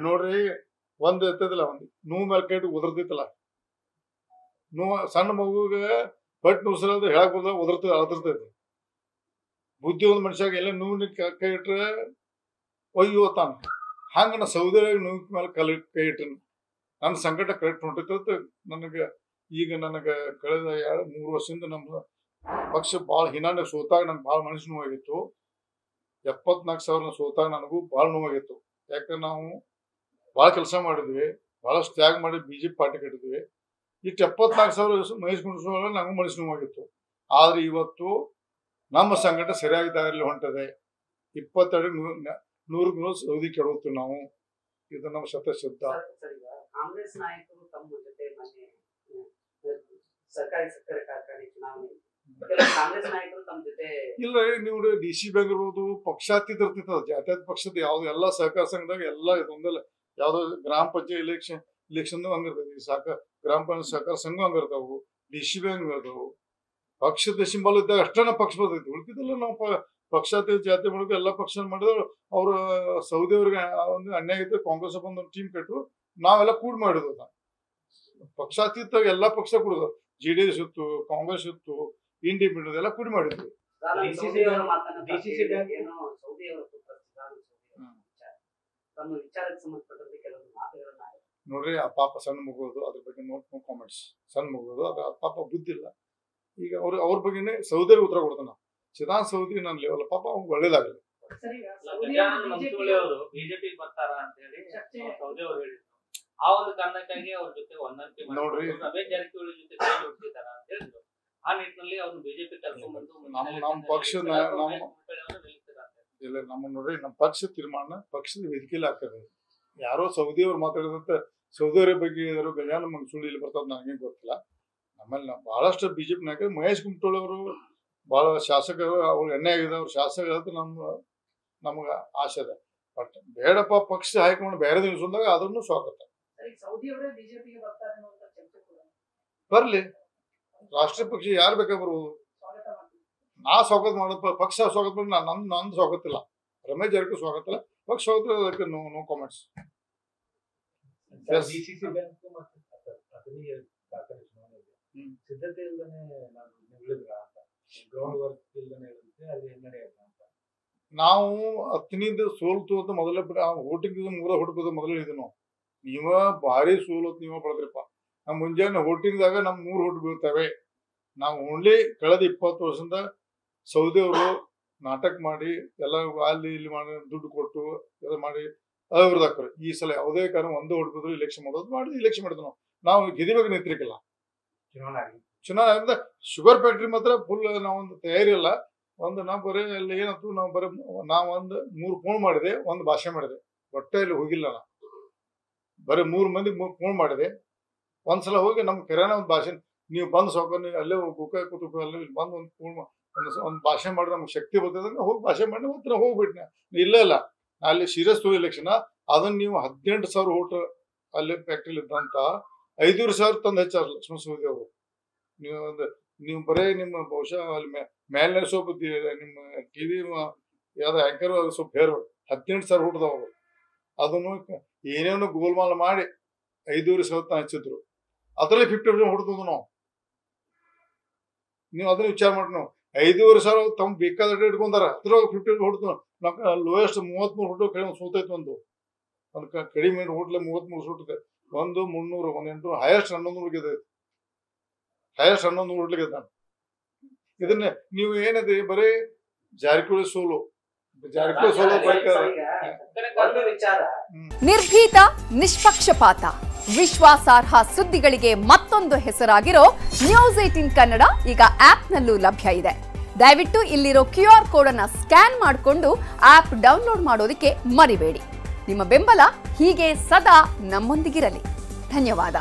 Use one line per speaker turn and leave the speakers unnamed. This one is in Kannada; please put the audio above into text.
ನೋಡ್ರಿ, ಒಂದ್ ಇರ್ತದಿಲ್ಲ, ಒಂದ್ ನೋವು ಮೇಲೆ ಕೈ ಉದರ್ತಿತ್ತಲ್ಲ, ನೋವು ಸಣ್ಣ ಮಗುಗೆ ಪಟ್ ನುಸರದ ಹೇಳಕ್ ಹೋದ ಅಳತಿರ್ತೈತಿ. ಬುದ್ಧಿ ಒಂದ್ ಮನುಷ್ಯಾಗ ಎಲ್ಲ ನೋವಿನ ಕೈ ಇಟ್ರೆ ಒಯ್ಯೋ ತಾನ. ಹಂಗ ನಾ ಸೌದಿ ನೋವು ಮೇಲೆ ಕೈ ಇಟ್ಟ ನನ್ನ ಸಂಕಟ ಕರೆಕ್ಟ್ ಹೊಂಟಿತ್ತು. ನನಗೆ ಈಗ ನನಗೆ ಕಳೆದ 2-3 ವರ್ಷದಿಂದ ನಮ್ಮ ಪಕ್ಷ ಭಾಳ ಹಿನಾನೆ ಸೋತಾಗ ನಂಗೆ ಭಾಳ ಮನಸ್ಸು ನೋವಾಗಿತ್ತು. 74,000 ಸೋತಾಗ ನನಗೂ ಭಾಳ ನೋವಾಗಿತ್ತು. ಯಾಕಂದ್ರೆ ನಾವು ಭಾಳ ಕೆಲಸ ಮಾಡಿದ್ವಿ, ಭಾಳಷ್ಟು ತ್ಯಾಗ ಮಾಡಿ BJP ಪಾರ್ಟಿ ಕಟ್ಟಿದ್ವಿ. ಇಷ್ಟು 74,000 ಮಹೇಶ್ ಕುಂಡ್ರಸ್ವಾಮಿ ನಂಗೂ ಮನಸ್ಸು ನೋವಾಗಿತ್ತು. ಆದ್ರೆ ಇವತ್ತು ನಮ್ಮ ಸಂಕಟ ಸರಿಯಾಗಿ ದಾರಿಯಲ್ಲಿ ಹೊಂಟದೆ. 22 ಸೌದಿ ಕೆಡುತ್ತೀವಿ ನಾವು. ಇದು ನಮ್ಮ ಶತಸಿದ್ಧ.
ಕಾಂಗ್ರೆಸ್ ನಾಯಕರು ತಮ್ಮ ಜೊತೆ ಸರ್ಕಾರಿ ಸಕ್ಕರೆ ಕಾರ್ಖಾನೆ ಚುನಾವಣೆ ಕಾಂಗ್ರೆಸ್ ನಾಯಕರು ತಮ್ಮ ಜೊತೆ
ಇಲ್ಲ. ನೀವು DC ಬ್ಯಾಂಕ್ ಇರ್ಬೋದು, ಪಕ್ಷಾತೀತ ಇರ್ತಿತ್ತು. ಜಾತ್ಯಾತ ಪಕ್ಷದ ಯಾವ್ದು ಎಲ್ಲ ಸಹಕಾರ ಸಂಘದಾಗ ಎಲ್ಲ ಇದೊಂದಲ್ಲ. ಯಾವ್ದೋ ಗ್ರಾಮ ಪಂಚಾಯತ್ ಇಲೆಕ್ಷನ್ ಹಂಗಿರ್ತೈತಿ, ಗ್ರಾಮ ಪಂಚಾಯತ್ ಸಹಕಾರ ಸಂಘ ಹಂಗಿರ್ತಾವು, DC ಬ್ಯಾಂಕ್ ಇರ್ತಾವು. ಪಕ್ಷದ ಸಿಂಬಲ್ ಇದ್ದಾಗ ಅಷ್ಟೇ ಪಕ್ಷ ಬರ್ತೈತಿ. ಉಳ್ಕಿದಲ್ಲ ನಾವು ಪಕ್ಷಾತೀತ ಜಾತಿ ಮೂಲಕ ಎಲ್ಲ ಪಕ್ಷ ಮಾಡಿದ್ರು. ಅವ್ರ ಸೌದಿ ಅವ್ರಿಗೆ ಒಂದು ಅನ್ಯಾಯ ಇತ್ತು. ಕಾಂಗ್ರೆಸ್ ಬಂದು ಟೀಮ್ ಕಟ್ಟರು, ನಾವೆಲ್ಲ ಕೂಡ್ ಮಾಡಿದ್ವು. ಪಕ್ಷಾತೀತ ಎಲ್ಲಾ ಪಕ್ಷ ಕೂಡುದು. JDS ಇತ್ತು, ಕಾಂಗ್ರೆಸ್ ಇತ್ತು, ಇಂಡಿಪೆಂಡೆಂಟ್ ಎಲ್ಲ ಕೂಡಿ ಮಾಡಿದ್ವಿ. ನೋಡ್ರಿ, ಆ ಪಾಪ ಸಣ್ಣ ಮಗುವುದು, ಅದ್ರ ಬಗ್ಗೆ ನೋ ಕಾಮೆಂಟ್ಸ್. ಸಣ್ಣ ಮಗುವುದು ಅದು ಪಾಪ ಬುದ್ಧಿ ಇಲ್ಲ. ಈಗ ಅವ್ರ ಬಗ್ಗೆನೆ ಸೌದಿ ಉತ್ತರ ಕೊಡ್ತಾನ. ಚಿದಾನ್ ಸೌದಿ ನನ್ನ ಲೆವೆಲ್ ಪಾಪ ಅವ್ನು ಒಳ್ಳೇದಾಗಲಿ.
ಆ ಒಂದು ಕಾರಣಕ್ಕಾಗಿ ಅವ್ರ ಜೊತೆ ಹೊಂದಾಣಿಕೆ
ನೋಡ್ರಿ,
ರಮೇಶ್ ಜಾರಕಿಹೊಳಿ ಜೊತೆ ಕೈ ಜೋಡಿಸಿದಾರ ಅಂತ ಹೇಳಿದ್ರು. ಆ ನಿಟ್ಟಿನಲ್ಲಿ ಅವ್ರನ್ನ BJP ಕರ್ಕೊಂಡ್ಬಂದು
ನಮ್ಮ ಪಕ್ಷ ಇಲ್ಲ. ನೋಡ್ರಿ, ನಮ್ಮ ಪಕ್ಷ ತೀರ್ಮಾನ ಪಕ್ಷದ ವೇದಿಕೆಯಲ್ಲಿ ಆಗ್ತದೆ. ಯಾರೋ ಸೌದಿಯವ್ರು ಮಾತಾಡಿದಂತ ಸೌದಿಯವರ ಬಗ್ಗೆ ಗಜಾನ ಸುಳ್ಳು ಇಲ್ಲಿ ಬರ್ತದ ನನಗೇನು ಗೊತ್ತಿಲ್ಲ. ನಮ್ಮಲ್ಲಿ ಬಹಳಷ್ಟು BJP ನಾಯಕರು ಮಹೇಶ್ ಕುಮಟಳ್ಳಿ ಅವರು ಬಹಳ ಶಾಸಕರು, ಅವ್ರು ಎಣ್ಣೆ ಆಗಿದೆ. ಅವ್ರ ಶಾಸಕರು ನಮ್ಗೆ ಆಸೆ ಇದೆ. ಬಟ್ ಬೇಡಪ್ಪ, ಪಕ್ಷ ಹೈಕಮಾಂಡ್ ಬೇರೆ ದಿವಸದಾಗ ಅದನ್ನು ಸ್ವಾಗತ. ಬರ್ಲಿ, ರಾಷ್ಟ್ರೀಯ ಪಕ್ಷ ಯಾರು ಬೇಕಾ ಬರ್ಬೋದು. ನಾ ಸ್ವಾಗತ ಮಾಡೋದು, ಪಕ್ಷ ಸ್ವಾಗತ ಮಾಡಿ ನಂದು ಸ್ವಾಗತ ಇಲ್ಲ. ರಮೇಶ್ ಜಾರಕಿಹೊಳಿ ಸ್ವಾಗತ ಇಲ್ಲ, ಪಕ್ಷ ಸ್ವಾಗತ ಇಲ್ಲ. ಅದಕ್ಕೆ ನೋ ಕಾಮೆಂಟ್ಸ್.
ಸಿದ್ಧತೆ ಇಲ್ಲದೆ
ನಾವು ಹತ್ತನಿಂದ ಸೋಲ್ತು ಅಂತ ಮೊದಲೇ ವೋಟಿಂಗ್ ಮೂರ ಹುಡುಕೋದು ಮೊದಲೇ ಹೇಳಿದ್ವಿ ನಾವು. ನೀವ ಭಾರಿ ಸೋಲತ್ ನೀವ ಪಡೆದ್ರಿಪ್ಪ. ನಮ್ಮ ಮುಂಜಾನೆ ವೋಟಿಂಗ್ದಾಗ ನಮ್ 3 ಓಟ್ ಬೀಳ್ತವೆ. ನಾವು ಓನ್ಲಿ ಕಳೆದ 20 ವರ್ಷದಿಂದ ಸೌದಿ ಅವರು ನಾಟಕ ಮಾಡಿ ಎಲ್ಲ ಅಲ್ಲಿ ಇಲ್ಲಿ ಮಾಡಿ ದುಡ್ಡು ಕೊಟ್ಟು ಎಲ್ಲ ಮಾಡಿ ಅವ್ರದಾಕ್ರಿ. ಈ ಸಲ ಯಾವುದೇ ಕಾರಣ ಒಂದು ಓಟ್ ಬಿದ್ರು ಇಲೆಕ್ಷನ್ ಮಾಡೋದು ಮಾಡಿದ್ವಿ. ಇಲೆಕ್ಷನ್ ಮಾಡಿದ್ವಿ ನಾವು ಗೆದಿಬೇಕು ನಿಂತಿರ್ಕಿಲ್ಲ. ಚುನಾವಣೆ ಶುಗರ್ ಫ್ಯಾಕ್ಟ್ರಿ ಮಾತ್ರ ಫುಲ್ ನಾವೊಂದು ತಯಾರಿ ಇಲ್ಲ. ನಾವು ಬರೀ ಅಲ್ಲಿ ಏನಂತು, ನಾವು ಬರೀ ನಾವೊಂದು 3 ಫೋನ್ ಮಾಡಿದೆ, ಒಂದು ಭಾಷೆ ಮಾಡಿದೆ. ಹೊಟ್ಟೆ ಇಲ್ಲಿ ಹೋಗಿಲ್ಲ. ನಾ ಬರೀ 3 ಮಂದಿಗೆ ಫೋನ್ ಮಾಡಿದೆ. ಒಂದ್ಸಲ ಹೋಗಿ ನಮ್ ಕಿರಾಣ ಒಂದು ಭಾಷೆ, ನೀವು ಬಂದು ಸಾಕು, ನೀವು ಅಲ್ಲೇ ಗುಕ್ಕ ಕೂತು ಅಲ್ಲಿ ಇಲ್ಲಿ ಬಂದು ಒಂದು ಫೋನ್ ಒಂದು ಭಾಷೆ ಮಾಡಿ ನಮ್ಗೆ ಶಕ್ತಿ ಬರ್ತದೆ ಹೋಗಿ ಭಾಷೆ ಮಾಡಿ ಮತ್ತೆ ಹೋಗ್ಬಿಟ್ನೆ. ಇಲ್ಲ ಅಲ್ಲಿ ಸೀರಿಯಸ್ ಹೋಗಿ ಎಲೆಕ್ಷನ್ ಅದನ್ನ ನೀವು 18,000 ಓಟ್ ಅಲ್ಲಿ ಫ್ಯಾಕ್ಟ್ರಿಲಿ ಇದ್ದಂತ 5,000 ತಂದು ಹೆಚ್ಚಾರ ಲಕ್ಷ್ಮಣ ಸವದಿ ಅವರು. ನೀವು ಬರೇ ನಿಮ್ಮ ಬಹುಶಃ ಅಲ್ಲಿ ಮೇಲ್ನ ಸ್ವಲ್ಪ ನಿಮ್ಮ TV ಯಾವ್ದು ಆಂಕರ್ ಸ್ವಲ್ಪ ಹೇರು 18,000 ಓಟ್ದವರು. ಅದನ್ನು ಏನೇನು ಗೋಲ್ಮಾಲ್ ಮಾಡಿ 5,000 ಹಚ್ಚಿದ್ರು. ಅದರಲ್ಲಿ 50% ಹೊಡ್ತದ ನಾವು. ನೀವು ಅದನ್ನ ವಿಚಾರ ಮಾಡಿ, ನಾವು 5,000 ತಮ್ಮ ಬೇಕಾದ ಇಟ್ಕೊಂಡಾರ. ಅದ್ರಾಗ 50% ಹೊಡ್ತು. ಲೋಯೆಸ್ಟ್ 33 ಹುಟ್ಟು ಕಡಿಮೆ ಸೋತೈತಿ. ಒಂದು ಕಡಿಮೆ ಹೋಟ್ಲೆ 33 ಸುಟ್ಟಿದೆ. 300 800 ಹೈಯೆಸ್ಟ್ 1100 ಗೆದ್ದೈತಿ. ಹೈಯೆಸ್ಟ್ 1100 ಹೋಟ್ಲಿಗೆ ನಾನು. ಇದನ್ನ ನೀವು ಏನಿದೆ ಬರೀ ಜಾರಕಿಹೊಳಿ ಸೋಲು
ನಿರ್ಭೀತ, ನಿಷ್ಪಕ್ಷಪಾತ, ವಿಶ್ವಾಸಾರ್ಹ ಸುದ್ದಿಗಳಿಗೆ ಮತ್ತೊಂದು ಹೆಸರಾಗಿರೋ ನ್ಯೂಸ್ 18 ಕನ್ನಡ ಈಗ ಆಪ್ನಲ್ಲೂ ಲಭ್ಯ ಇದೆ. ದಯವಿಟ್ಟು ಇಲ್ಲಿರೋ QR ಕೋಡ್ ಅನ್ನ ಸ್ಕ್ಯಾನ್ ಮಾಡಿಕೊಂಡು ಆಪ್ ಡೌನ್ಲೋಡ್ ಮಾಡೋದಕ್ಕೆ ಮರಿಬೇಡಿ. ನಿಮ್ಮ ಬೆಂಬಲ ಹೀಗೆ ಸದಾ ನಮ್ಮೊಂದಿಗಿರಲಿ. ಧನ್ಯವಾದ.